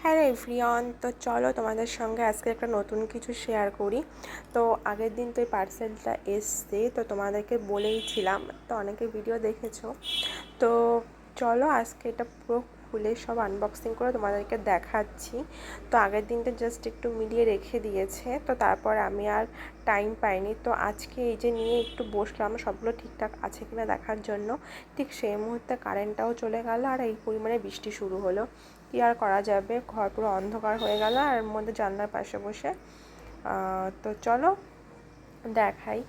Hello everyone, তো চলো তোমাদের সঙ্গে আজকে একটা নতুন কিছু শেয়ার করি। তো আগের দিন তো এই পার্সেলটা এসছে, তো তোমাদেরকে বলেইছিলাম, তো অনেকে ভিডিও দেখেছো। তো চলো আজকে এটা পুরো খুলে সব আনবক্সিং করে তোমাদেরকে দেখাচ্ছি। তো আগের দিনটা জাস্ট একটু মিলিয়ে রেখে দিয়েছে, তো তারপর আমি আর টাইম পাইনি। তো আজকে এই যে নিয়ে একটু বসলাম সবগুলো ঠিকঠাক আছে কিনা দেখার জন্য। ঠিক সেই মুহূর্তে কারেন্টটাও চলে গেল আর এই পরিমাণে বৃষ্টি শুরু হলো। কি আর করা যাবে, ঘর পুরো অন্ধকার হয়ে গেল আর এর মধ্যে জানলার পাশে বসে। তো চলো দেখাই।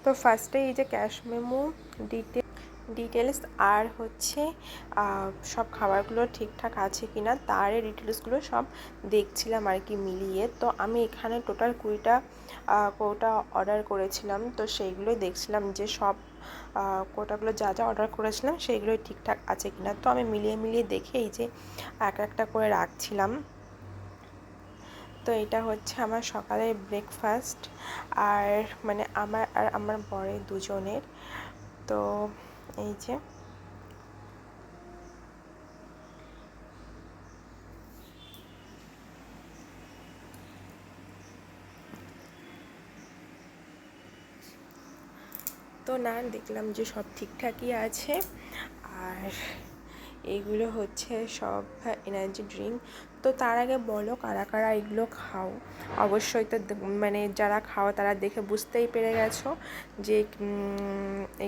তো ফার্স্টে এই যে ক্যাশ মেমো, ডিটেলস আর হচ্ছে সব খাবারগুলো ঠিকঠাক আছে কি না তার ডিটেলসগুলো সব দেখছিলাম আর কি মিলিয়ে। তো আমি এখানে টোটাল 20টা কোটা অর্ডার করেছিলাম, তো সেইগুলোই দেখছিলাম যে সব কোটাগুলো যা যা অর্ডার করেছিলাম সেইগুলোই ঠিকঠাক আছে কি না। তো আমি মিলিয়ে দেখে এই যে একটা করে রাখছিলাম। তো এটা হচ্ছে আমার সকালের ব্রেকফাস্ট, আর মানে আমার আর আমার বরের দুজনের। তো এই যে তো না দেখলাম যে সব ঠিকঠাকই আছে। আর এইগুলো হচ্ছে সব এনার্জি ড্রিঙ্ক। তো তার আগে বলো কারা কারা এগুলো খাও। অবশ্যই তো মানে যারা খাও তারা দেখে বুঝতেই পেরে গেছো যে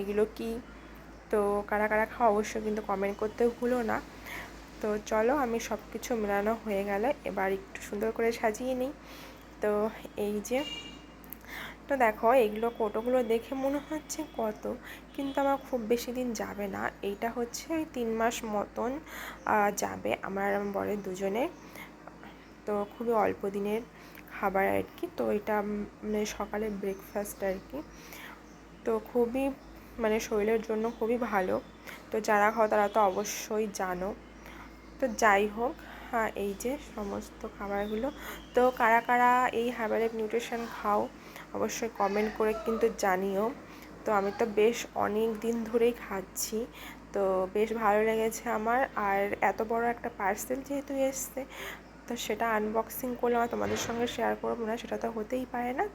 এগুলো কি। তো কারা কারা খাও অবশ্যই কিন্তু কমেন্ট করতে ভুলো না। তো চলো আমি সব কিছু মেলানো হয়ে গেলে এবার একটু সুন্দর করে সাজিয়ে নিই। তো এই যে, তো দেখো এইগুলো কোটোগুলো দেখে মনে হচ্ছে কত, কিন্তু আমার খুব বেশি দিন যাবে না। এইটা হচ্ছে ওই 3 মাস মতন যাবে আমার বরের দুজনে। তো খুবই অল্প দিনের খাবার আর কি। তো এটা মানে সকালে ব্রেকফাস্ট আর কি। তো খুবই মানে শরীরের জন্য খুবই ভালো। তো যারা খাও তারা তো অবশ্যই জানো। তো যাই হোক, হ্যাঁ এই যে সমস্ত খাবারগুলো। তো কারা কারা এই হার্বাল নিউট্রিশন খাও অবশ্যই কমেন্ট করে কিন্তু জানিও। তো আমি তো বেশ অনেক দিন ধরেই খাচ্ছি, তো বেশ ভালো লেগেছে আমার। আর এত বড় একটা পার্সেল যেহেতু এসছে, তো সেটা আনবক্সিং করলাম আর তোমাদের সঙ্গে শেয়ার করবো না, সেটা তো হতেই পারে না।